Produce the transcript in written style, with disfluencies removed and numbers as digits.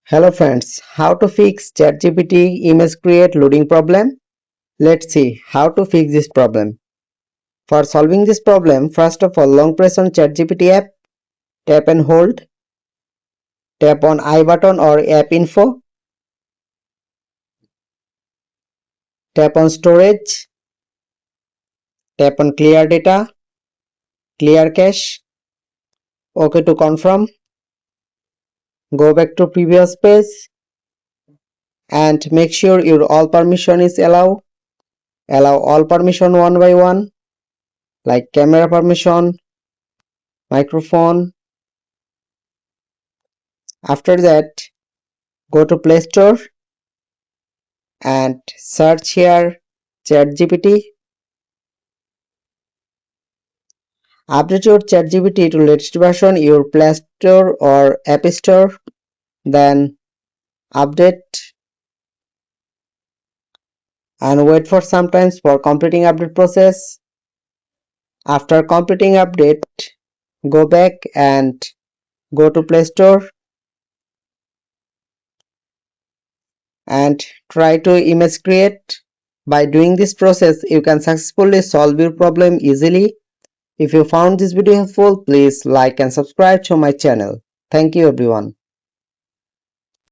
Hello friends, how to fix ChatGPT image create loading problem? Let's see how to fix this problem. For solving this problem, first of all long press on ChatGPT app, tap and hold, tap on I button or app info, tap on storage, tap on clear data, clear cache, OK to confirm, go back to previous page and make sure your all permission is allow all permission one by one like camera permission, microphone. After that, go to Play Store and search here ChatGPT. Update your ChatGPT to latest version your Play Store or App Store. Then update and wait for some time for completing update process. After completing update, go back and go to Play Store and try to image create. By doing this process, you can successfully solve your problem easily. If you found this video helpful, please like and subscribe to my channel. Thank you everyone.